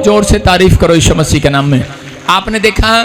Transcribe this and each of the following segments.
जोर से तारीफ करो यीशु मसीह के नाम में। आपने देखा,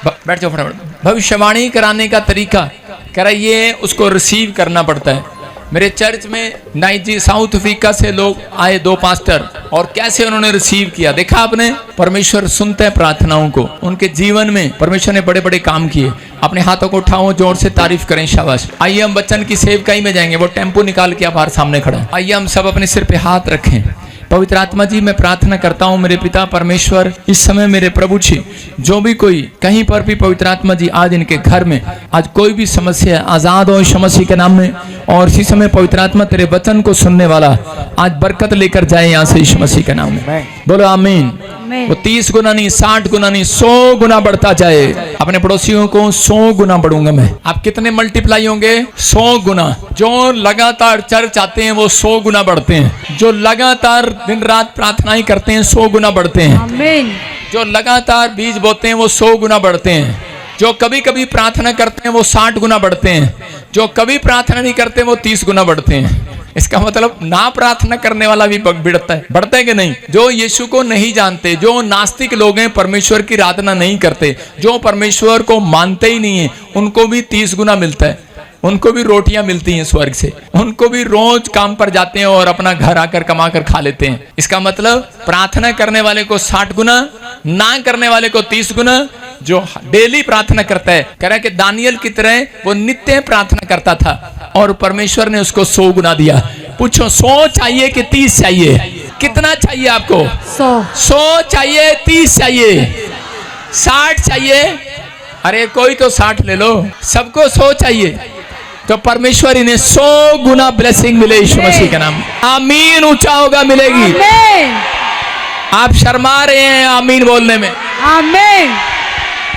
बैठ जाओ फटाफट। भविष्यवाणी कराने का तरीका कराइए, उसको रिसीव करना पड़ता है। मेरे चर्च में साउथ अफ्रीका से लोग आए, 2 पास्टर, और कैसे उन्होंने रिसीव किया देखा आपने। परमेश्वर सुनते हैं प्रार्थनाओं को। उनके जीवन में परमेश्वर ने बड़े बड़े काम किए। अपने हाथों को उठाओ, जोर से तारीफ करें, शाबाश। आइए हम वचन की सेवकाई में जाएंगे। वो टेम्पो निकाल के आप बाहर सामने खड़ा है। आइए हम सब अपने सिर पे हाथ रखें। पवित्र आत्मा जी, मैं प्रार्थना करता हूँ मेरे पिता परमेश्वर, इस समय मेरे प्रभु जी, जो भी कोई कहीं पर भी पवित्र आत्मा जी आज इनके घर में आज कोई भी समस्या आजाद हो यीशु मसीह के नाम में। और इसी समय पवित्र आत्मा तेरे वचन को सुनने वाला आज बरकत लेकर जाए यहाँ से यीशु मसीह के नाम में। बोलो आमीन। वो 30 गुना नहीं, 60 गुना नहीं, 100 गुना बढ़ता जाए। अपने पड़ोसियों को 100 गुना बढ़ूंगा मैं। आप कितने मल्टीप्लाई होंगे? 100 गुना। जो लगातार चर्च आते हैं वो 100 गुना बढ़ते हैं। जो लगातार दिन रात प्रार्थनाएं करते हैं 100 गुना बढ़ते हैं। आमीन। जो लगातार बीज बोते हैं वो 100 गुना बढ़ते हैं। जो कभी कभी प्रार्थना करते हैं वो 60 गुना बढ़ते हैं। जो कभी प्रार्थना नहीं करते वो 30 गुना बढ़ते हैं। इसका मतलब ना प्रार्थना करने वाला भी बढ़ता है कि नहीं? जो यीशु को नहीं जानते, जो नास्तिक लोग हैं, परमेश्वर की आराधना नहीं करते, जो परमेश्वर को मानते ही नहीं है, उनको भी 30 गुना मिलता है। उनको भी रोटियां मिलती हैं स्वर्ग से। उनको भी रोज काम पर जाते हैं और अपना घर आकर कमा कर खा लेते हैं। इसका मतलब प्रार्थना करने वाले को 60 गुना, ना करने वाले को 30 गुना। जो डेली प्रार्थना करता है, कह रहा है कि दानियल की तरह वो नित्य प्रार्थना करता था और परमेश्वर ने उसको 100 गुना दिया। पूछो 100 चाहिए कि 30 चाहिए? कितना चाहिए आपको? 100 चाहिए, 30 चाहिए, 60 चाहिए? अरे कोई तो 60 ले लो। सबको 100 चाहिए तो परमेश्वर इन्हें 100 गुना ब्लेसिंग मिले यीशु मसीह के नाम। आमीन ऊंचा होगा, मिलेगी। आप शर्मा रहे हैं आमीन बोलने में। आमीन।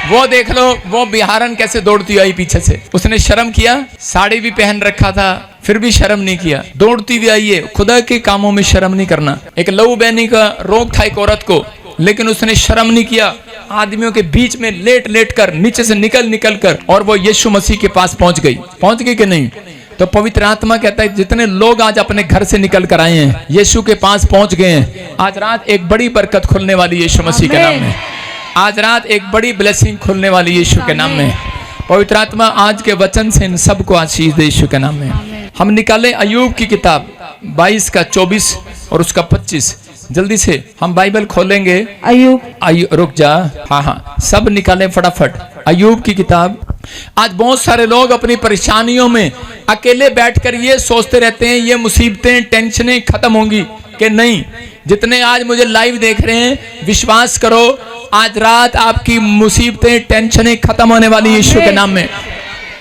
वो देख लो, वो बिहारन कैसे दौड़ती आई पीछे से। उसने शर्म किया, साड़ी भी पहन रखा था, फिर भी शर्म नहीं किया, दौड़ती हुई आई है। खुदा के कामों में शर्म नहीं करना। एक लहू बहनी का रोग था एक औरत को, लेकिन उसने शर्म नहीं किया। आदमियों के बीच में लेट लेट कर, नीचे से निकल कर, और वो यीशु मसीह के पास पहुंच गई कि नहीं? तो पवित्र आत्मा कहता है जितने लोग आज अपने घर से निकल कर आए हैं, यीशु के पास पहुंच गए हैं, आज रात एक बड़ी बरकत खुलने वाली यीशु मसीह के नाम में। आज रात एक बड़ी ब्लेसिंग खुलने वाली यीशु के नाम में। पवित्र आत्मा आज के वचन से इन सबको आशीष दे यीशु के नाम में। हम निकाले अय्यूब की किताब 22 का 24 और उसका 25। जल्दी से हम बाइबल खोलेंगे। अय्यूब रुक जा। हाँ, सब निकाले फटाफट। अय्यूब की किताब। आज बहुत सारे लोग अपनी परेशानियों में अकेले बैठकर ये सोचते रहते हैं ये मुसीबतें, टेंशनें खत्म होंगी कि नहीं। जितने आज मुझे लाइव देख रहे हैं, विश्वास करो आज रात आपकी मुसीबतें, टेंशनें खत्म होने वाली यीशु के नाम में।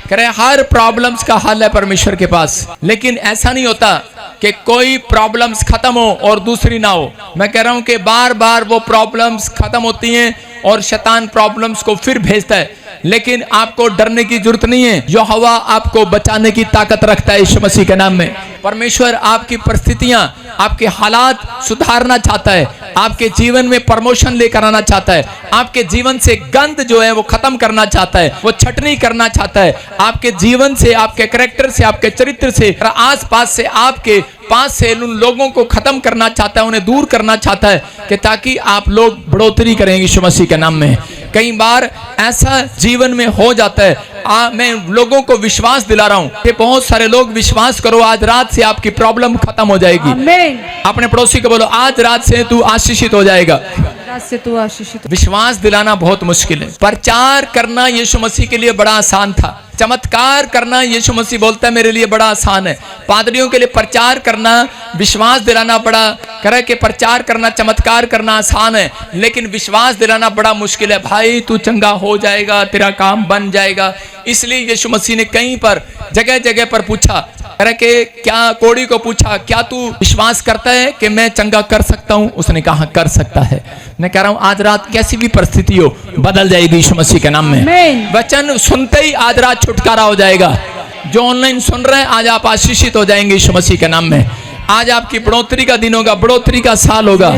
कह रहे हर प्रॉब्लम्स का हल है परमेश्वर के पास। लेकिन ऐसा नहीं होता कि कोई प्रॉब्लम्स खत्म हो और दूसरी ना हो। मैं कह रहा हूं कि बार बार वो प्रॉब्लम्स खत्म होती हैं और शैतान प्रॉब्लम्स को फिर भेजता है। लेकिन आपको डरने की जरूरत नहीं है। यहोवा आपको बचाने की ताकत रखता है यीशु मसीह के नाम में। परमेश्वर आपकी परिस्थितियां, आपके हालात सुधारना चाहता है। आपके जीवन में प्रमोशन लेकर आना चाहता है। आपके जीवन से गंद जो है वो खत्म करना चाहता है, वो छटनी करना चाहता है। आपके जीवन से, आपके कैरेक्टर से, आपके चरित्र से, आस पास से, आपके पास से उन लोगों को खत्म करना चाहता है, उन्हें दूर करना चाहता है कि ताकि आप लोग बढ़ोतरी करें यीशु मसीह के नाम में। कई बार ऐसा जीवन में हो जाता है। मैं लोगों को विश्वास दिला रहा हूं कि बहुत सारे लोग विश्वास करो, आज रात से आपकी प्रॉब्लम खत्म हो जाएगी। अपने पड़ोसी को बोलो आज रात से तू आशीषित हो जाएगा। से तू आशीषित। विश्वास दिलाना बहुत मुश्किल है। प्रचार करना यीशु मसीह के लिए बड़ा आसान था। चमत्कार करना यीशु मसीह बोलता है मेरे लिए बड़ा आसान है। पादरियों के लिए प्रचार करना, विश्वास दिलाना बड़ा, कह कि प्रचार करना, चमत्कार करना आसान है, लेकिन विश्वास दिलाना बड़ा मुश्किल है। भाई तू चंगा हो जाएगा, तेरा काम बन जाएगा। इसलिए यीशु मसीह ने कहीं पर जगह जगह पर पूछा, के क्या कोड़ी को पूछा, क्या तू विश्वास करता है कि मैं चंगा कर सकता हूं? उसने कहा कर सकता है। मैं कह रहा हूं आज रात कैसी भी परिस्थिति हो बदल जाएगी यीशु मसीह के नाम में। वचन सुनते ही आज रात छुटकारा हो जाएगा। जो ऑनलाइन सुन रहे हैं आज आप आशीषित हो जाएंगे यीशु मसीह के नाम में। आज आपकी बढ़ोतरी का दिन होगा, बढ़ोतरी का साल होगा।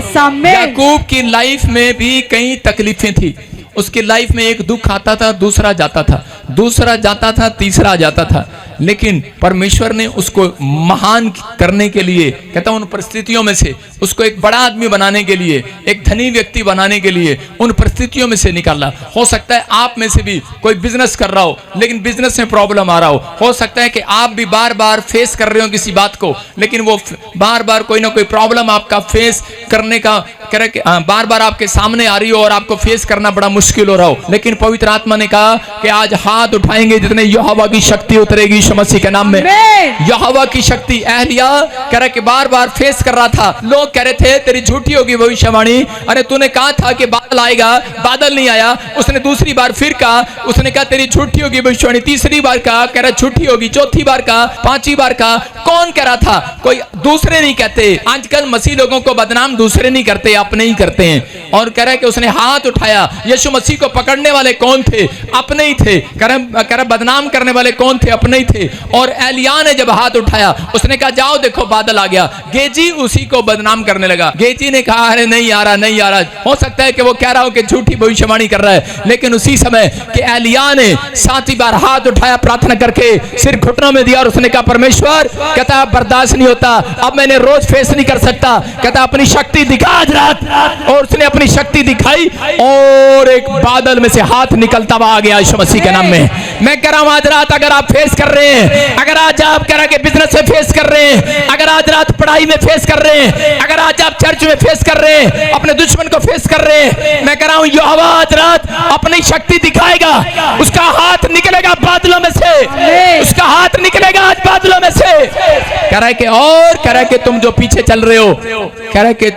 याकूब की लाइफ में भी कई तकलीफें थी। उसकी लाइफ में एक दुख आता था, दूसरा जाता था, दूसरा जाता था, तीसरा जाता था। लेकिन परमेश्वर ने उसको महान करने के लिए, कहता उन परिस्थितियों में से उसको एक बड़ा आदमी बनाने के लिए, एक धनी व्यक्ति बनाने के लिए उन परिस्थितियों में से निकाला। हो सकता है आप में से भी कोई बिजनेस कर रहा हो लेकिन बिजनेस में प्रॉब्लम आ रहा हो सकता है कि आप भी बार बार फेस कर रहे हो किसी बात को, लेकिन वो बार बार कोई ना कोई प्रॉब्लम आपका फेस करने का बार बार आपके सामने आ रही हो और आपको फेस करना बड़ा मुश्किल हो रहा हो। लेकिन पवित्र आत्मा ने कहा कि आज हाथ उठाएंगे जितने यहोवा की शक्ति उतरेगी यीशु मसीह के नाम में। यहोवा की शक्ति एलिया कह रहा कि बार बार फेस कर रहा था, लोग कह रहे थे तेरी झूठी होगी भविष्यवाणी, अरे तूने कहा था कि बादल आएगा, बादल नहीं आया। उसने दूसरी बार फिर कहा, उसने कहा तेरी झूठी होगी भविष्यवाणी, तीसरी बार कहा, कह रहा झूठी होगी, चौथी बार कहा, पांचवी बार कहा। कौन कह रहा था? कोई दूसरे नहीं कहते। आजकल मसीह लोगों को बदनाम दूसरे नहीं करते, अपने ही करते हैं। और कह रहा है कि उसने हाथ उठाया। यीशु मसीह को पकड़ने वाले कौन थे? अपने ही थे। कह रहा बदनाम करने वाले कौन थे? अपने ही थे। और एलिया ने जब हाथ उठाया उसने कहा जाओ देखो बादल आ गया। गेजी उसी को बदनाम करने लगा। गेजी ने कहा अरे नहीं आ रहा, नहीं आ रहा। हो सकता है कि वो कह रहा हो कि झूठी भविष्यवाणी कर रहा है, लेकिन उसी समय कि एलिया ने 7 बार हाथ उठाया, प्रार्थना करके सिर घुटनों में दिया और उसने कहा परमेश्वर, कहता बर्दाश्त नहीं होता, अब मैंने रोज फेस नहीं कर सकता, कहता अपनी शक्ति दिखा आज रात। और उसने अपनी शक्ति दिखाई और एक बादल में से हाथ निकलता हुआ आ गया यीशु मसीह के नाम में। मैं कह रहा हूं आज रात अगर आप फेस कर रहे हैं, अगर आज आप कह रहे हैं बिजनेस में फेस कर रहे हैं, अगर आज रात पढ़ाई में फेस कर रहे हैं, अगर आज आप चर्च में फेस कर रहे हैं, अपने दुश्मन को फेस कर रहे हैं, मैं कह रहा हूं यहोवा आज रात अपनी शक्ति दिखाएगा। उसका हाथ निकलेगा बादलों में से, उसका हाथ निकलेगा आज बादलों में से। कह रहा है कि और कह रहा है कि तुम जो पीछे चल रहे हो, कह रहा है कि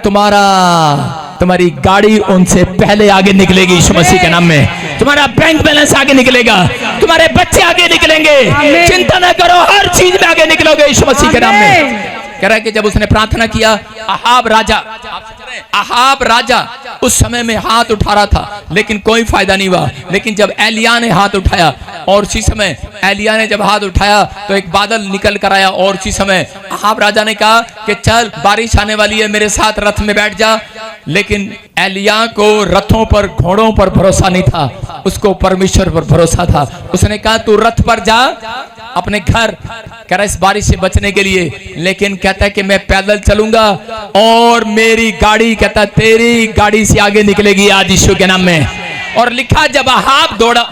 तुम्हारी गाड़ी उनसे पहले आगे निकलेगी यीशु मसीह के नाम में। तुम्हारा बैंक बैलेंस आगे निकलेगा, तुम्हारे बच्चे आगे निकलेंगे, चिंता न करो, हर चीज में आगे निकलोगे यीशु मसीह के नाम में। कह रहा है कि जब उसने प्रार्थना किया, अहाब राजा उस समय में हाथ उठा रहा था लेकिन कोई फायदा नहीं हुआ। लेकिन जब एलिया ने हाथ उठाया और उसी समय एलिया ने जब हाथ उठाया तो एक बादल निकल कर आया और उसी समय अहाब राजा ने कहा कि चल बारिश आने वाली है, मेरे साथ रथ में बैठ जा। लेकिन एलिया को रथों पर घोड़ों पर भरोसा नहीं था, उसको परमेश्वर पर भरोसा था। उसने कहा तू रथ पर जा अपने घर, कह रहा इस बारिश से बचने के लिए, लेकिन कहता है कि मैं पैदल चलूंगा और मेरी गाड़ी, कहता तेरी गाड़ी से आगे निकलेगी आज यीशु के नाम में। और लिखा जब अहाब दौड़ा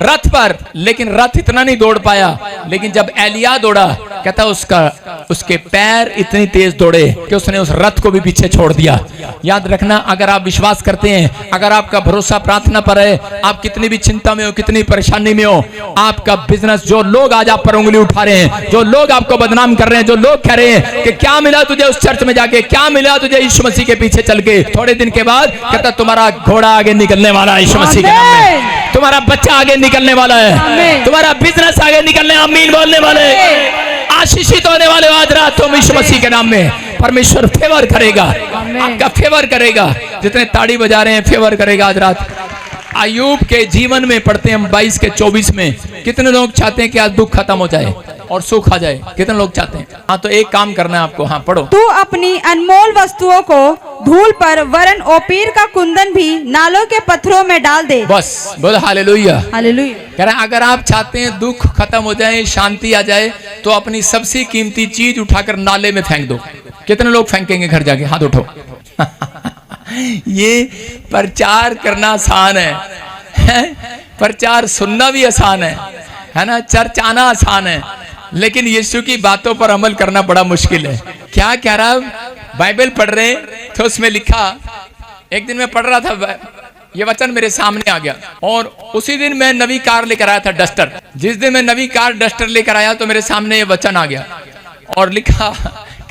रथ पर, लेकिन रथ इतना नहीं दौड़ पाया, लेकिन जब एलिया दौड़ा, कहता उसके पैर इतनी तेज दौड़े कि उसने उस रथ को भी पीछे छोड़ दिया। याद रखना, अगर आप विश्वास करते हैं, अगर आपका भरोसा प्रार्थना पर है, आप कितनी भी चिंता में हो, कितनी परेशानी में हो, आपका बिजनेस, जो लोग आज आप पर उंगली उठा रहे हैं, जो लोग आपको बदनाम कर रहे हैं, जो लोग कह रहे हैं कि क्या मिला तुझे उस चर्च में जाके, क्या मिला तुझे यीशु मसीह के पीछे चल के, थोड़े दिन के बाद कहता तुम्हारा घोड़ा आगे निकलने वाला है यीशु मसीह के नाम में, तुम्हारा बच्चा आगे निकलने वाला है, तुम्हारा बिजनेस आगे निकलने, आमीन बोलने वाले, आशीषित होने वाले आज रात तुम यीशु मसीह के नाम में। परमेश्वर फेवर करेगा, आपका फेवर करेगा। जितने ताड़ी बजा रहे हैं फेवर करेगा आज रात। अय्यूब के जीवन में पढ़ते हैं हम 22 के 24 में, कितने लोग चाहते हैं कि आज दुख खत्म हो जाए और सुख आ जाए? कितने लोग चाहते हैं? हाँ, तो एक काम करना है आपको। हाँ पढ़ो। तू अपनी अनमोल वस्तुओं को धूल पर, वरन ओपीर का कुंदन भी नालों के पत्थरों में डाल दे। बस बोल हालेलुया। हालेलुया। कह रहे हैं अगर आप चाहते हैं दुख खत्म हो जाए, शांति आ जाए, तो अपनी सबसे कीमती चीज उठाकर नाले में फेंक दो। कितने लोग फेंकेंगे घर जाके? हाथ उठो। ये प्रचार करना आसान है, प्रचार सुनना भी आसान है ना, चर्च आना आसान है, लेकिन यीशु की बातों पर अमल करना बड़ा मुश्किल है। क्या कह रहा, बाइबल पढ़ रहे तो उसमें लिखा, एक दिन मैं पढ़ रहा था, ये वचन मेरे सामने आ गया और उसी दिन मैं नवी कार लेकर आया था, डस्टर। जिस दिन मैं नवी कार डस्टर लेकर आया तो मेरे सामने ये वचन आ गया और लिखा,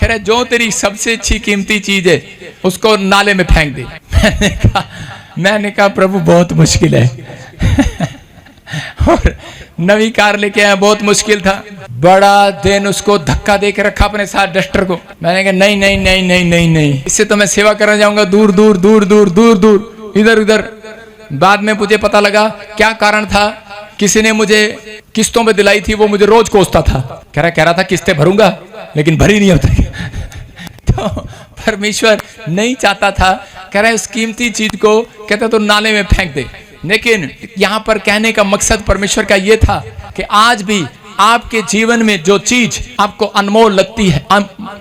कह रहे जो तेरी सबसे अच्छी कीमती चीज है उसको नाले में फेंक दे। मैंने कहा प्रभु बहुत मुश्किल है। और नवी कार लेके आया, बहुत मुश्किल था, बड़ा दिन उसको धक्का दे के रखा अपने साथ डस्टर को। मैंने कहा नहीं नहीं नहीं नहीं नहीं नहीं, इससे तो मैं सेवा करने जाऊंगा दूर दूर दूर दूर दूर दूर, इधर उधर। बाद में मुझे पता लगा क्या कारण था, किसी ने मुझे किस्तों में दिलाई थी, वो मुझे रोज कोसता था। कह रहा था किस्तें भरूंगा लेकिन भरी नहीं होता। तो परमेश्वर नहीं चाहता था, कह रहा है उस कीमती चीज को, कहता तो नाले में फेंक दे। लेकिन यहाँ पर कहने का मकसद परमेश्वर का ये था कि आज भी आपके जीवन में जो चीज आपको अनमोल लगती है,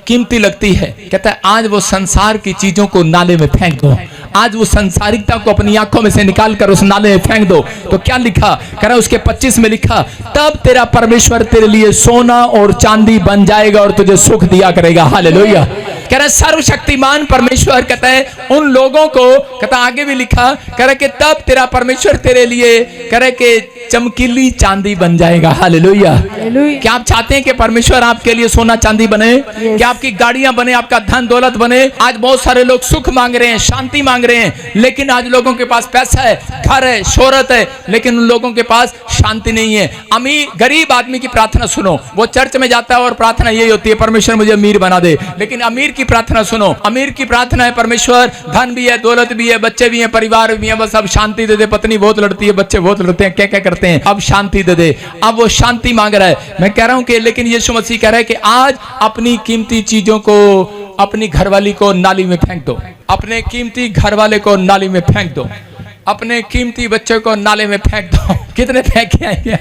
कीमती लगती है, कहता है आज वो संसार की चीजों को नाले में फेंक दो। आज वो संसारिकता को अपनी आंखों में से निकाल कर उस नाले में फेंक दो। तो क्या लिखा, कह रहा उसके 25 में लिखा, तब तेरा परमेश्वर तेरे लिए सोना और चांदी बन जाएगा और तुझे सुख दिया करेगा। हालेलुया। कह रहा सर्वशक्तिमान परमेश्वर कहता है उन लोगों को, कहता आगे भी लिखा, कह रहा कि तब तेरा परमेश्वर तेरे लिए कह रहा कि चमकीली चांदी बन जाएगा। हालेलुया। क्या आप चाहते हैं कि परमेश्वर आपके लिए सोना चांदी बने? क्या आपकी गाड़ियां बने, आपका धन दौलत बने? आज बहुत सारे लोग सुख मांग रहे हैं, शांति मांग रहे हैं, लेकिन आज लोगों के पास पैसा है, घर है, शोहरत है, लेकिन उन लोगों के पास शांति नहीं है। अमीर गरीब आदमी की प्रार्थना सुनो, वो चर्च में जाता है और प्रार्थना यही होती है, परमेश्वर मुझे अमीर बना दे। लेकिन अमीर की प्रार्थना सुनो, अमीर की प्रार्थना है, परमेश्वर धन भी है, दौलत भी है, बच्चे भी हैं, परिवार भी है, बस अब शांति दे दे। पत्नी बहुत लड़ती है, बच्चे बहुत लड़ते हैं, क्या क्या करते हैं, अब शांति दे दे। अब वो शांति मांग रहा है। मैं कह रहा हूं कि लेकिन यीशु मसीह कह रहा है कि आज अपनी कीमती चीजों को, अपनी घरवाली को नाली में फेंक दो, अपने कीमती घरवाले को नाली में फेंक दो, अपने कीमती बच्चे को नाले में फेंक दो। कितने फेंके आएंगे,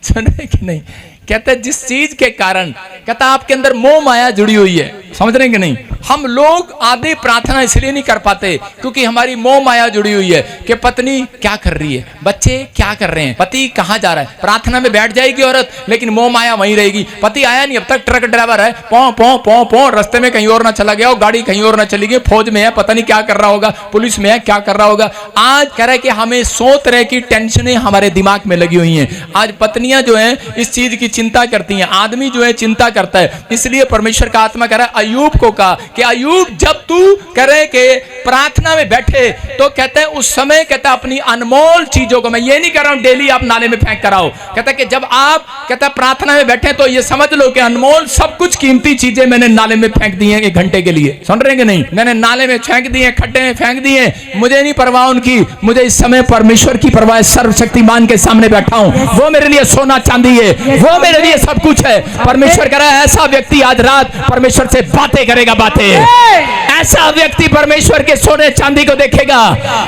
सुन रहे कि नहीं? कहते हैं जिस चीज के कारण, कहता आपके अंदर मोह माया जुड़ी हुई है, समझ रहे कि नहीं? हम लोग आधे प्रार्थना इसलिए नहीं कर पाते क्योंकि हमारी मोह माया जुड़ी हुई है कि पत्नी क्या कर रही है, बच्चे क्या कर रहे हैं, पति कहाँ जा रहा है। प्रार्थना में बैठ जाएगी औरत, लेकिन मोह माया वहीं रहेगी। पति आया नहीं अब तक, ट्रक ड्राइवर है, पौ पौ पौ पौ, रास्ते में कहीं और ना चला गया हो, गाड़ी कहीं और ना चली गई, फौज में है, पता नहीं क्या कर रहा होगा, पुलिस में है, क्या कर रहा होगा। आज कह रहा है कि हमें 100 तरह की टेंशनें हमारे दिमाग में लगी हुई हैं। आज पत्नियां जो हैं इस चीज की चिंता करती हैं, आदमी जो है चिंता करता है। इसलिए परमेश्वर का आत्मा कह रहा है अय्यूब को कहा कि अय्यूब जब तू करे कि प्रार्थना में बैठे तो कहते हैं उस समय, कहता अपनी अनमोल चीजों को, मैं ये नहीं कह रहा हूं डेली आप नाले में फेंक कर आओ, कहता कि जब आप कहता प्रार्थना में बैठे तो ये समझ लो कि अनमोल सब कुछ कीमती चीजें मैंने नाले में फेंक दी हैं 1 घंटे के लिए। सुन रहे हैं कि नहीं? मैंने नाले में फेंक दिए, खड्डे में फेंक दिए, मुझे नहीं परवाह उनकी, मुझे इस समय परमेश्वर की परवाह, सर्वशक्तिमान के सामने बैठा हूं, वो मेरे लिए सोना चांदी है, वो मेरे लिए सब कुछ है। परमेश्वर कह रहा है ऐसा व्यक्ति आज रात परमेश्वर से बातें करेगा, बातें। ऐसा व्यक्ति परमेश्वर के सोने चांदी को देखेगा,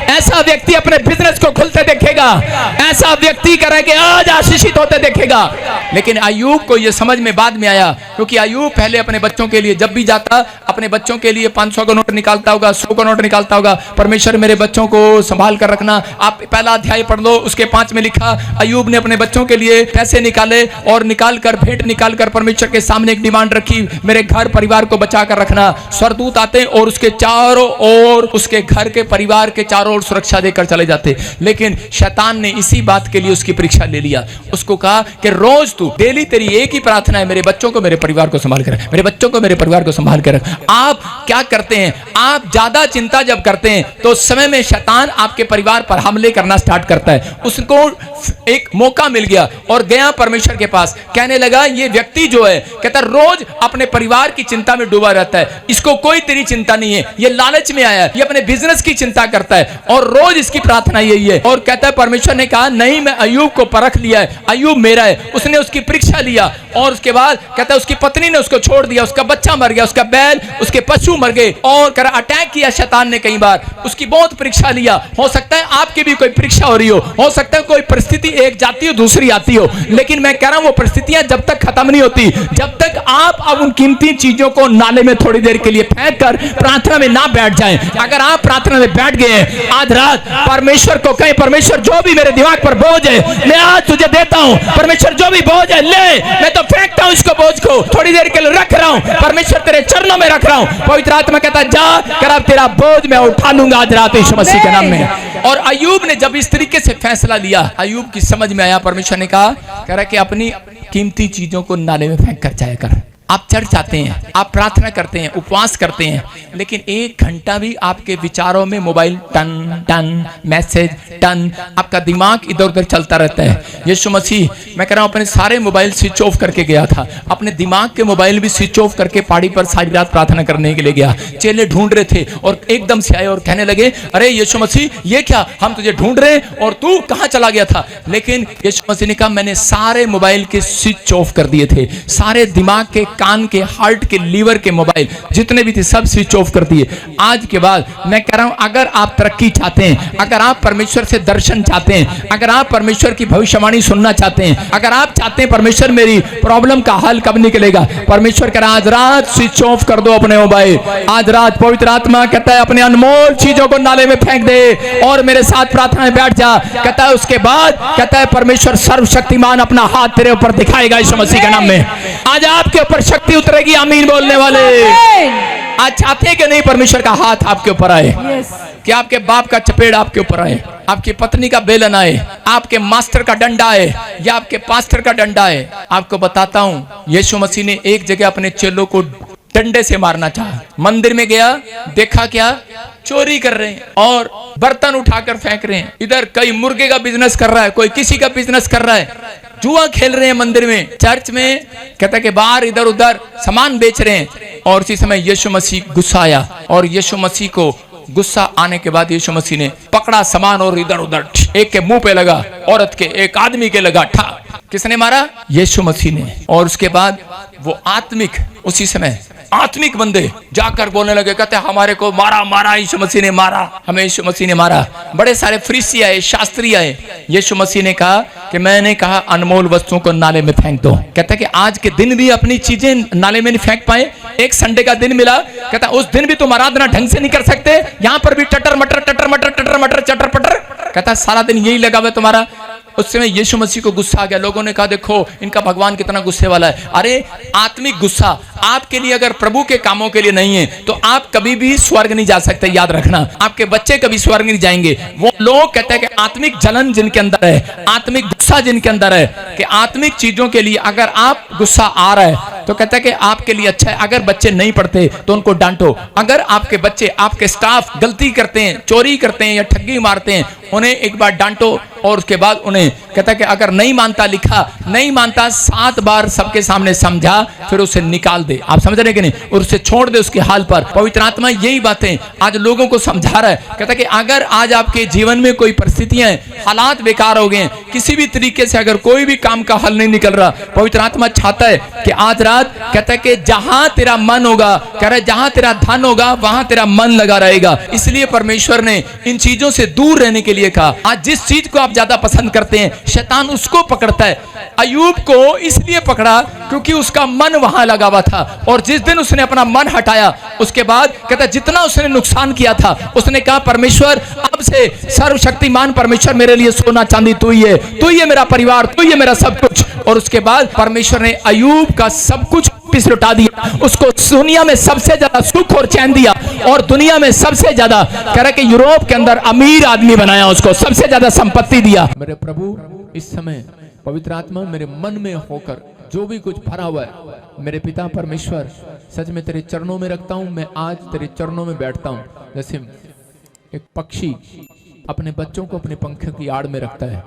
ऐसा व्यक्ति अपने बिजनेस को खुलते देखेगा, ऐसा व्यक्ति करे कि आज आशीषित होते देखेगा। लेकिन अय्यूब को यह समझ में बाद में आया, क्योंकि अय्यूब पहले अपने बच्चों के लिए जब भी जाता, अपने बच्चों के लिए 500 का नोट निकालता होगा, 100 का नोट निकालता होगा, परमेश्वर मेरे बच्चों को संभाल कर रखना। आप पहला अध्याय पढ़ लो, उसके 5 में लिखा अय्यूब ने अपने बच्चों के लिए पैसे निकाले और निकाल कर, भेंट निकाल कर परमेश्वर के सामने एक डिमांड रखी, मेरे घर परिवार को बचा कर रखना। स्वर्गदूत आते और उसके चारों ओर, उसके घर के परिवार के चारों ओर सुरक्षा देकर चले जाते। लेकिन शैतान ने इसी बात के लिए उसकी परीक्षा ले लिया। उसको कहा कि रोज तू, डेली तेरी एक ही प्रार्थना है, मेरे बच्चों को, मेरे परिवार को संभाल कर, मेरे बच्चों को, मेरे परिवार को संभाल कर। आप क्या करते हैं? आप ज्यादा चिंता जब करते हैं तो उस समय में शैतान आपके परिवार पर हमले करना स्टार्ट करता है। उसको एक मौका मिल गया और गया परमेश्वर के पास, कहने लगा ये व्यक्ति जो है, कहता रोज अपने परिवार की चिंता में डूबा रहता है, इसको कोई तेरी चिंता नहीं है, ये लालच में आया है, ये अपने बिजनेस की चिंता करता है और रोज इसकी प्रार्थना यही है। और कहता है परमेश्वर ने कहा नहीं, मैं अय्यूब को परख लिया है, अय्यूब मेरा है। उसने उसकी परीक्षा लिया और उसके बाद कहता है उसकी पत्नी ने उसको छोड़ दिया, उसका बच्चा मर गया, उसका बैल, उसके पशु मर गए और कर अटैक किया शैतान ने कई बार, उसकी बहुत परीक्षा लिया। हो सकता है आपकी भी कोई परीक्षा हो रही हो सकता है कोई परिस्थिति एक जाती हो दूसरी आती हो, लेकिन मैं कह रहा हूं वो परिस्थितियां जब तक खत्म नहीं होती, जब तक आप अब उन कीमती चीजों को नाले में थोड़ी देर के लिए फेंक कर प्रार्थना में ना बैठ जाएं। अगर आप प्रार्थना में बैठ गए आज रात, परमेश्वर को कहें परमेश्वर जो भी मेरे दिमाग पर बोझ है मैं आज तुझे देता हूं, परमेश्वर जो भी बोझ है ले, मैं तो फेंकता हूं इसको, बोझ को थोड़ी देर के लिए रख रहा हूं, परमेश्वर तेरे चरणों में रख रहा हूं। पवित्र आत्मा कहता है जा कर अब तेरा बोझ मैं उठा लूंगा आज रात यीशु मसीह के नाम में। और अय्यूब ने जब इस तरीके से फैसला लिया, अय्यूब की समझ में आया, परमेश्वर ने कहा कह रहा कि अपनी कीमती चीजों को नाले में फेंक कर जाया कर। आप चर्च आते हैं, आप प्रार्थना करते हैं, उपवास करते हैं, लेकिन 1 घंटा भी आपके विचारों में मोबाइल टन टन, मैसेज टन, आपका दिमाग इधर उधर चलता रहता है। यीशु मसीह, मैं कह रहा हूं अपने सारे मोबाइल स्विच ऑफ करके गया था, अपने दिमाग के मोबाइल भी स्विच ऑफ करके पहाड़ी पर सारी रात प्रार्थना करने के लिए गया। चेले ढूंढ रहे थे और एकदम से आए और कहने लगे अरे यीशु मसीह ये क्या, हम तुझे ढूंढ रहे हैं और तू कहां चला गया था। लेकिन यीशु मसीह ने कहा मैंने सारे मोबाइल के स्विच ऑफ कर दिए थे, सारे दिमाग के कान के, हार्ट के, लीवर के मोबाइल जितने भी थे सब स्विच ऑफ कर दिए। आज के बाद मैं कह रहा हूं, अगर आप तरक्की चाहते हैं, अगर आप परमेश्वर से दर्शन चाहते हैं, अगर आप परमेश्वर की भविष्यवाणी सुनना चाहते हैं, अगर आप चाहते हैं परमेश्वर मेरी प्रॉब्लम का हल कब निकलेगा, परमेश्वर कह रहा है आज रात स्विच ऑफ कर दो अपने मोबाइल। आज रात पवित्र आत्मा कहता है अपने अनमोल चीजों को नाले में फेंक दे और मेरे साथ प्रार्थना में बैठ जा। कहता है उसके बाद कहता है परमेश्वर सर्वशक्तिमान अपना हाथ तेरे ऊपर दिखाएगा यीशु मसीह के नाम में। आज आपके ऊपर शक्ति उतरेगी, आमीन बोलने वाले। आज चाहते हैं कि नहीं परमेश्वर का हाथ आपके ऊपर आए, कि आपके बाप का चपेट आपके ऊपर आए, आपकी पत्नी का बेलन आए, आपके मास्टर का डंडा आए या आपके पास्टर का डंडा आए। आपको बताता हूं, यीशु मसीह ने एक जगह अपने चेलों को डंडे से मारना चाहा। मंदिर में गया, देखा क्या चोरी कर रहे हैं और बर्तन उठाकर फेंक रहे हैं। इधर कई मुर्गे का बिजनेस कर रहा है, कोई किसी का बिजनेस कर रहा है, जुआ खेल रहे हैं मंदिर में, चर्च में कहता कि बाहर इधर उधर सामान बेच रहे हैं। और उसी समय यीशु मसीह गुस्सा आया और यीशु मसीह को गुस्सा आने के बाद यीशु मसीह ने पकड़ा सामान और इधर उधर, एक के मुंह पे लगा, औरत के, एक आदमी के लगा, ठा। किसने मारा? यीशु मसीह ने। और उसके बाद वो आत्मिक, उसी समय आत्मिक बंदे जाकर बोलने लगे, कहते हमारे को मारा मारा, यीशु मसीह ने मारा, हमें यीशु मसीह ने मारा। बड़े सारे फरीसी आए, शास्त्री आए। यीशु मसीह ने कहा कि मैंने कहा अनमोल वस्तुओं को नाले में फेंक दो। कहता है कि आज के दिन भी अपनी चीजें नाले में नहीं फेंक पाए। एक संडे का दिन मिला, कहता उस दिन भी तुम आराधना ढंग से नहीं कर सकते, यहाँ पर भी टटर मटर टटर मटर टटर मटर चटर पटर, कहता सारा दिन यही लगा हुआ तुम्हारा। उस समय यीशु मसीह को गुस्सा आ गया। लोगों ने कहा देखो इनका भगवान कितना गुस्से वाला है। अरे आत्मिक गुस्सा आपके लिए अगर प्रभु के कामों के लिए नहीं है तो आप कभी भी स्वर्ग नहीं जा सकते, याद रखना। आपके बच्चे कभी स्वर्ग नहीं जाएंगे। वो लोग कहते हैं कि आत्मिक जलन जिनके अंदर है, आत्मिक गुस्सा जिनके अंदर है, कि आत्मिक चीजों के लिए अगर आप गुस्सा आ रहा है तो कहता है कि आपके लिए अच्छा है। अगर बच्चे नहीं पढ़ते तो उनको डांटो। अगर आपके बच्चे, आपके स्टाफ गलती करते हैं, चोरी करते हैं या ठगी मारते हैं, उन्हें एक बार डांटो और उसके बाद उन्हें कहता है कि अगर नहीं मानता, लिखा नहीं मानता, 7 बार सबके सामने समझा, फिर उसे निकाल दे। आप समझ रहे कि नहीं? और उसे छोड़ दे उसके हाल पर। पवित्र आत्मा यही बातें आज लोगों को समझा रहा है। कहता है कि अगर आज आपके जीवन में कोई परिस्थितियां, हालात बेकार हो गए, किसी भी तरीके से अगर कोई भी काम का हल नहीं निकल रहा, पवित्र आत्मा चाहता है कि आज रात कहता है कि जहां तेरा मन होगा, कह रहा है जहां तेरा धन होगा वहां तेरा मन लगा रहेगा। इसलिए परमेश्वर ने इन चीजों से दूर रहने के लिए कहा। आज जिस चीज को आप ज्यादा पसंद करते हैं, शैतान उसको पकड़ता है। अय्यूब को इसलिए पकड़ा क्योंकि उसका मन वहां लगा हुआ था, और जिस दिन उसने अपना मन हटाया उसके बाद कहता जितना उसने नुकसान किया था, उसने कहा परमेश्वर अब से सर्वशक्तिमान परमेश्वर मेरे लिए सोना चांदी तू ही है, तू ही है मेरा परिवार, तू ही है मेरा सब कुछ। और उसके बाद परमेश्वर ने अय्यूब का सब कुछ पिस लुटा दिया, उसको दुनिया में सबसे ज्यादा सुख और चैन दिया, और दुनिया में सबसे ज्यादा कह रहा कि यूरोप के अंदर अमीर आदमी बनाया, उसको सबसे ज्यादा संपत्ति दिया। मेरे प्रभु इस समय पवित्र आत्मा मेरे मन में होकर जो भी कुछ भरा हुआ है, मेरे पिता परमेश्वर सच में तेरे चरणों में रखता हूं। मैं आज तेरे चरणों में बैठता हूं। जैसे एक पक्षी अपने बच्चों को अपने पंखों की आड़ में रखता है,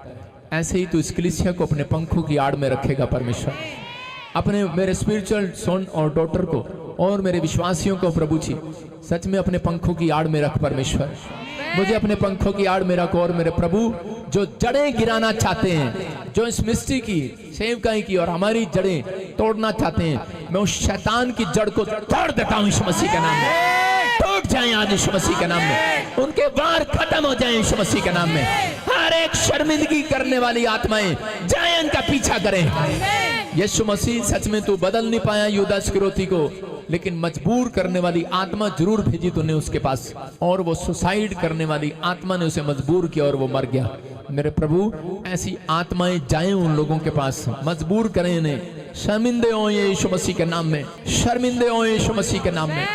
ऐसे ही तू इस कलीसिया को अपने पंखों की आड़ में रखेगा परमेश्वर। अपने मेरे स्पिरिचुअल सन और डॉटर को और मेरे विश्वासियों को प्रभु जी सच में अपने पंखों की आड़ में रख परमेश्वर। मुझे अपने पंखों की आड़ में रख। और मेरे प्रभु जो जड़ें गिराना चाहते हैं, जो इस मिस्ट्री की, सेवकाई की और हमारी जड़ें तोड़ना चाहते हैं, मैं उस शैतान की जड़ को तोड़ देता हूं यीशु मसीह के नाम में। टूट जाएं आज यीशु मसीह के नाम में, उनके वार खत्म हो जाएं यीशु मसीह के नाम में। हर एक शर्मिंदगी करने वाली आत्माएं जाएं, उनका पीछा करें। यीशु मसीह सच में तू बदल नहीं पाया यूदा इस्करियोती को, लेकिन मजबूर करने वाली आत्मा जरूर भेजी तूने उसके पास, और वो सुसाइड करने वाली आत्मा ने उसे मजबूर किया और वो मर गया। मेरे प्रभु ऐसी आत्माएं जाएं उन लोगों के पास, मजबूर करें इन्हें। शर्मिंदे हो यीशु मसीह के नाम में, शर्मिंदे हो यीशु मसीह के नाम में।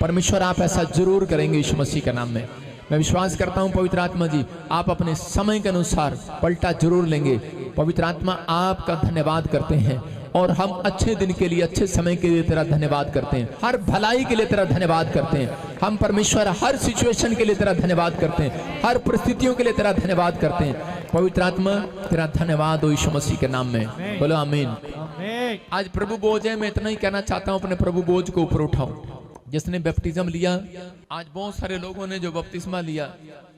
परमेश्वर आप ऐसा जरूर करेंगे यीशु मसीह के नाम में। मैं विश्वास करता हूं पवित्र आत्मा जी आप अपने समय के अनुसार पलटा जरूर लेंगे। पवित्र आत्मा आपका धन्यवाद करते हैं, और हम अच्छे दिन के लिए, अच्छे समय के लिए तेरा धन्यवाद करते हैं, हर भलाई के लिए तेरा धन्यवाद करते हैं। हम परमेश्वर हर सिचुएशन के लिए तेरा धन्यवाद करते हैं, हर परिस्थितियों के लिए तेरा धन्यवाद करते हैं। पवित्र आत्मा तेरा धन्यवाद हो यीशु मसीह के नाम में, बोलो आमीन। आज प्रभु बोझ है, मैं इतना ही कहना चाहता हूं, अपने प्रभु बोझ को ऊपर उठाओ। जिसने बैप्टिज्म लिया, आज बहुत सारे लोगों ने जो बपतिस्मा लिया,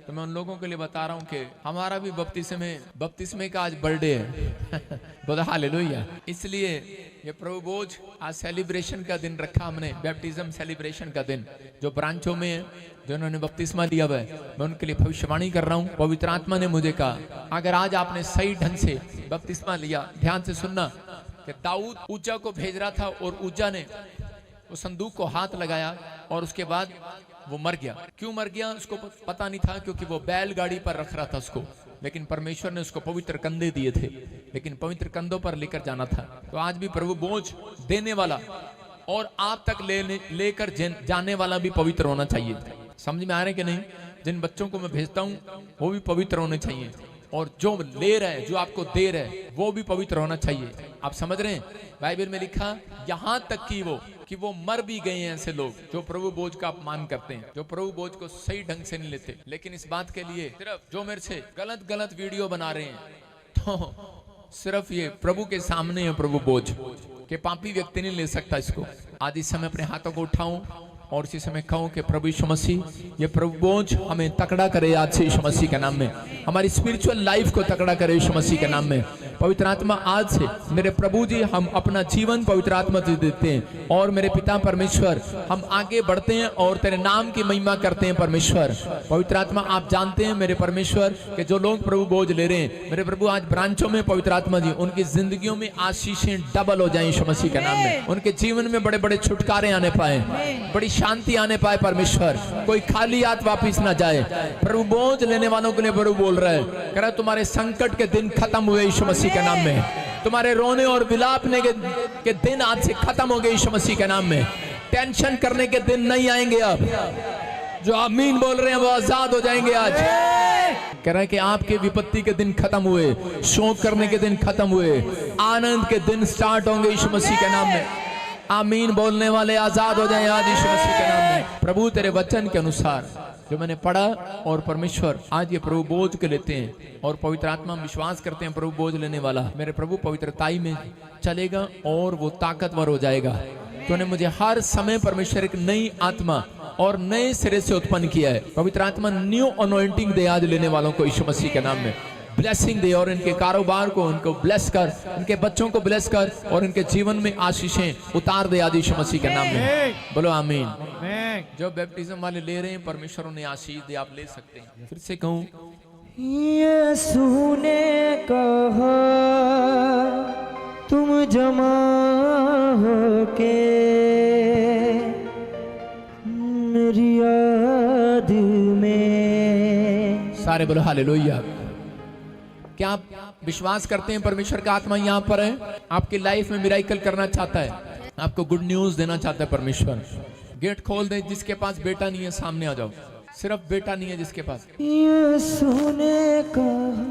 तो मैं उन लोगों के लिए बता रहा हूं कि हमारा भी बपतिस्मे का आज बर्थडे है। बोलो हालेलुया। इसलिए ये प्रभु बोझ आज सेलिब्रेशन का दिन रखा हमने, बैप्टिज्म सेलिब्रेशन का दिन। जो ब्रांचों में जिन्होंने बपतिस्मा लिया हुआ है, मैं उनके लिए भविष्यवाणी कर रहा हूँ। पवित्र आत्मा ने मुझे कहा, अगर आज आपने सही ढंग से बपतिस्मा लिया, ध्यान से सुनना कि दाऊद उज्जा को भेज रहा था और उज्जा ने उस संदूक को हाथ लगाया और उसके बाद वो मर गया। क्यों मर गया उसको पता नहीं था, क्योंकि वो बैलगाड़ी पर रख रहा था उसको, लेकिन परमेश्वर ने उसको पवित्र कंधे दिए थे, लेकिन पवित्र कंधों पर लेकर जाना था। तो आज भी प्रभु बोझ देने वाला और आप तक लेकर जाने वाला भी पवित्र होना चाहिए। समझ में आ रहे कि नहीं? जिन बच्चों को मैं भेजता हूँ वो भी पवित्र होने चाहिए, और जो ले रहे हैं, जो आपको दे रहे हैं, वो भी पवित्र होना चाहिए। आप समझ रहे हैं? बाइबल में लिखा, यहाँ तक कि वो मर भी गए हैं ऐसे लोग जो प्रभु बोझ का अपमान करते हैं, जो प्रभु बोझ को सही ढंग से नहीं लेते। लेकिन इस बात के लिए सिर्फ जो मेरे से गलत वीडियो बना रहे हैं, तो सिर्फ ये प्रभु के सामने है प्रभु बोझ के, पापी व्यक्ति नहीं ले सकता इसको। आज इस समय अपने हाथों को उठाऊं और इसी समय कहूं कि प्रभु यीशु मसीह, ये प्रभु बोझ हमें तकड़ा करे आज से यीशु मसीह के नाम में, हमारी स्पिरिचुअल लाइफ को तकड़ा करे यीशु मसीह के नाम में। पवित्र आत्मा आज से मेरे प्रभु जी, हम अपना जीवन पवित्र आत्मा से देते हैं, और मेरे पिता परमेश्वर, हम आगे बढ़ते हैं और तेरे नाम की महिमा करते हैं परमेश्वर। पवित्र आत्मा, आप जानते हैं मेरे परमेश्वर कि जो लोग प्रभु बोझ ले रहे हैं, मेरे प्रभु आज ब्रांचों में पवित्र आत्मा जी, उनकी जिंदगियों में आशीषें डबल हो जाए यीशु मसीह के नाम में। उनके जीवन में बड़े बड़े छुटकारे आने पाए, बड़ी शांति आने पाए परमेश्वर, कोई खाली हाथ वापिस ना जाए। प्रभु बोझ लेने वालों के लिए प्रभु बोल रहा है, कह रहा तुम्हारे संकट के दिन खत्म हुए यीशु मसीह के नाम में, तुम्हारे रोने और विलापने के दिन आज से खत्म हो गए यीशु मसीह के नाम में। टेंशन करने के दिन नहीं आएंगे अब। जो आमीन बोल रहे हैं वो आजाद हो जाएंगे आज। कह रहे हैं कि आपके विपत्ति के दिन खत्म हुए, शोक करने के दिन खत्म हुए, आनंद के दिन स्टार्ट होंगे यीशु मसीह के नाम में। आमीन बोलने वाले आजाद हो जाएं आज यीशु मसीह के नाम में। प्रभु तेरे वचन के अनुसार जो मैंने पढ़ा, और परमेश्वर आज ये प्रभु बोझ के लेते हैं, और पवित्र आत्मा विश्वास करते हैं प्रभु बोझ लेने वाला मेरे प्रभु पवित्रताई में चलेगा और वो ताकतवर हो जाएगा। तूने मुझे हर समय परमेश्वर एक नई आत्मा और नए सिरे से उत्पन्न किया है। पवित्र आत्मा न्यू अनॉइंटिंग दे आज लेने वालों को यीशु मसीह के नाम में। ब्लेसिंग दे, और इनके कारोबार को उनको ब्लेस कर, इनके बच्चों को ब्लेस कर, और इनके जीवन में आशीषें उतार दे आज यीशु मसीह के नाम में। बोलो आमीन। जो बैप्टिज्म वाले ले रहे हैं, परमेश्वर उन्हें आशीष दे। आप ले सकते हैं। फिर से कहूं, यीशु ने कहा तुम जमा होके मेरी याद में। सारे बोलो हालेलुया। क्या आप विश्वास करते हैं परमेश्वर का आत्मा यहाँ पर है? आपकी लाइफ में मिराइकल करना चाहता है, आपको गुड न्यूज देना चाहता है परमेश्वर। गेट खोल दे। जिसके पास बेटा नहीं है सामने आ जाओ। सिर्फ बेटा नहीं है जिसके पास। यीशु ने कहा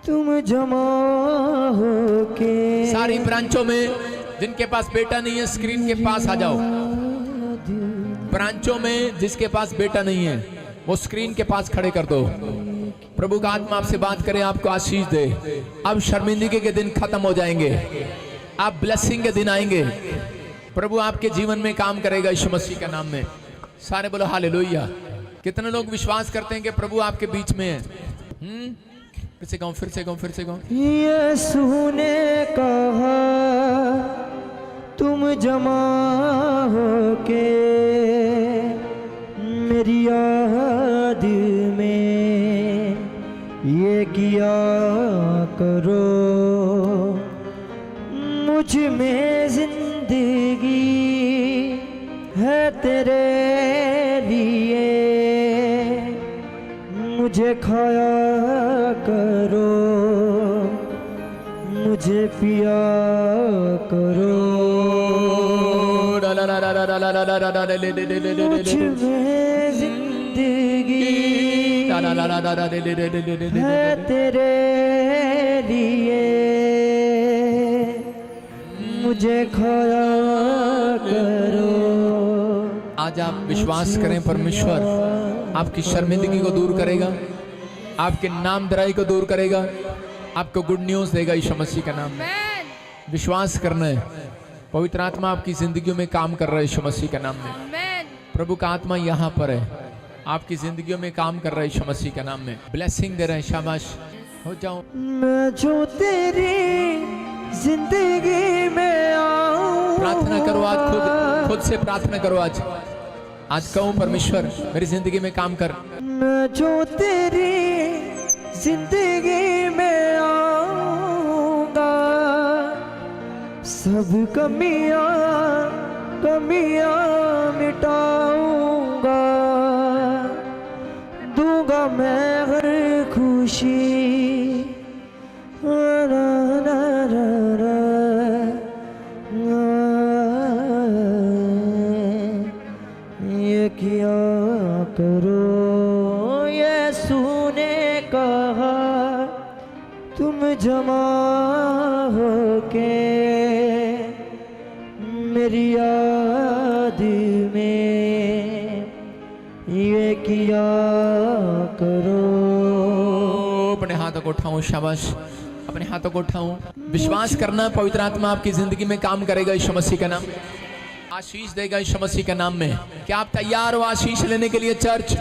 तुम जमा होके। सारी ब्रांचों में जिनके पास बेटा नहीं है स्क्रीन के पास आ जाओ। ब्रांचों में जिसके पास बेटा नहीं है वो स्क्रीन के पास खड़े कर दो। प्रभु का आत्मा आपसे बात करे, आपको आशीष दे। अब शर्मिंदगी के दिन खत्म हो जाएंगे, आप ब्लेसिंग के दिन आएंगे। प्रभु आपके जीवन में काम करेगा यीशु मसीह के नाम में। सारे बोलो हालेलुया। कितने लोग विश्वास करते हैं कि प्रभु आपके बीच में है? फिर से कहूं, फिर से कहूं, फिर से कहूं। यीशु ने कहा तुम जमा होके मेरी याद में ये किया करो, मुझ में जिंदगी है तेरे लिए, मुझे खाया करो, मुझे पिया करो, मुझ में जिंदगी है तेरे लिए, मुझे खाया करो। आज आप विश्वास करें, परमेश्वर आपकी शर्मिंदगी को दूर करेगा, आपके नामधराई को दूर करेगा, आपको गुड न्यूज देगा यीशु मसीह का नाम में। विश्वास करना है। पवित्र आत्मा आपकी जिंदगियों में काम कर रहा है यीशु मसीह के नाम में। प्रभु का आत्मा यहाँ पर है, आपकी जिंदगियों में काम कर रहा है यीशु मसीह के नाम में। ब्लेसिंग दे रहे हैं। शाबाश हो जाओ। मैं जो तेरी जिंदगी में आऊंगा। प्रार्थना करो आज, खुद से प्रार्थना करो आज। आज कहूँ परमेश्वर मेरी जिंदगी में काम कर। मैं जो तेरी जिंदगी में आऊंगा, सब कमियां मिटाऊंगा। दूंगा मैं हर खुशी, रा रा रा रा, ये किया करो यीशु ने कहा, तुम जमा होके मेरी याद में ये किया करो। अपने हाथों को उठाऊं, शाबाश, अपने हाथों को उठाऊं। विश्वास करना पवित्र आत्मा आपकी जिंदगी में काम करेगा यीशु मसीह का नाम, आशीष देगा यीशु मसीह के नाम में। क्या आप तैयार हो आशीष लेने के लिए चर्च?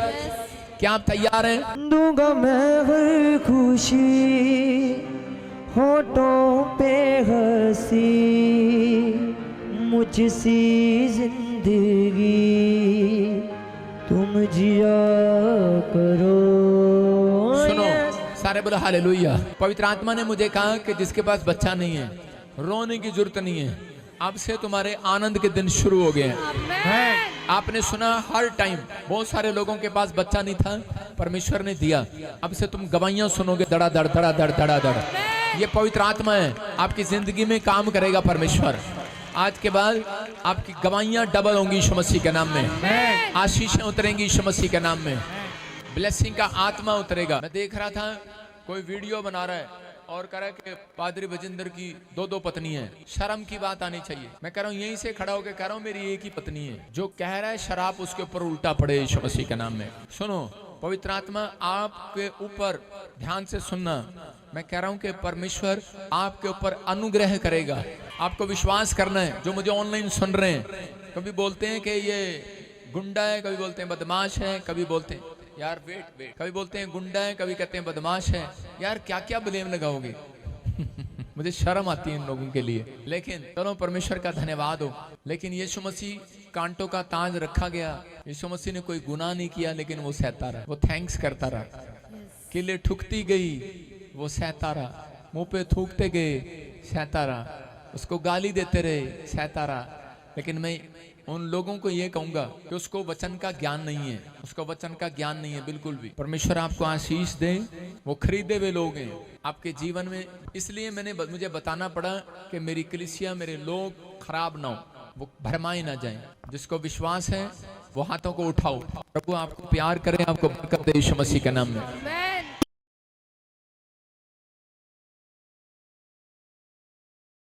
क्या आप तैयार हैं? दूंगा मैं हर खुशी, होठों पे हंसी, मुझसी जिंदगी तुम जिया करो। सुनो सारे बोलो हालेलुया। पवित्र आत्मा ने मुझे कहा कि जिसके पास बच्चा नहीं है, रोने की जरूरत नहीं है, अब से तुम्हारे आनंद के दिन शुरू हो गए हैं। आपने सुना हर टाइम बहुत सारे लोगों के पास बच्चा नहीं था, परमेश्वर ने दिया। अब से तुम गवाहियां सुनोगे, धड़ाधड़ धड़ाधड़ धड़ाधड़। ये पवित्र आत्मा है, आपकी जिंदगी में काम करेगा परमेश्वर। आज के बाद आपकी गवाहियां डबल होंगी यीशु मसीह के नाम में। आशीषें उतरेंगी यीशु मसीह के नाम में। ब्लेसिंग का आत्मा उतरेगा। मैं देख रहा था कोई वीडियो बना रहा है और कह रहा है कि पादरी बजिंदर की दो पत्नी है। शर्म की बात आनी चाहिए। मैं कह रहा हूँ यहीं से खड़ा होकर कह रहा हूँ मेरी एक ही पत्नी है। जो कह रहा है शराब उसके ऊपर उल्टा पड़े यीशु मसीह के नाम में। सुनो पवित्र आत्मा आपके ऊपर ध्यान से सुनना। मैं कह रहा हूँ कि परमेश्वर आपके ऊपर अनुग्रह करेगा। आपको विश्वास करना है। जो मुझे ऑनलाइन सुन रहे हैं, कभी बोलते हैं कि ये गुंडा है, कभी बोलते हैं बदमाश है, कभी बोलते हैं यार वेट, कभी बोलते हैं गुंडा है, कभी कहते हैं बदमाश है। यार क्या क्या ब्लेम लगाओगे? मुझे शर्म आती है इन लोगों के लिए। लेकिन चलो परमेश्वर का धन्यवाद हो। लेकिन यीशु मसीह कांटों का ताज रखा गया। यीशु मसीह ने कोई गुनाह नहीं किया, लेकिन वो सहता रहा, वो थैंक्स करता रहा। किले ठुकती गई, वो सहता रहा। मुंह पे थूकते गए, सहता रहा। उसको गाली देते रहे, सहता रहा। लेकिन मैं उन लोगों को ये कहूंगा कि उसको वचन का ज्ञान नहीं है, उसको वचन का ज्ञान नहीं है बिल्कुल भी। परमेश्वर आपको आशीष दे। वो खरीदे हुए लोग हैं आपके जीवन में। इसलिए मुझे बताना पड़ा कि मेरी कलीसिया, मेरे लोग खराब ना हो, वो भरमाए ना जाएं। जिसको विश्वास है वो हाथों को उठाओ। प्रभु आपको प्यार करे, आपको बरकत दे यीशु मसीह के नाम में।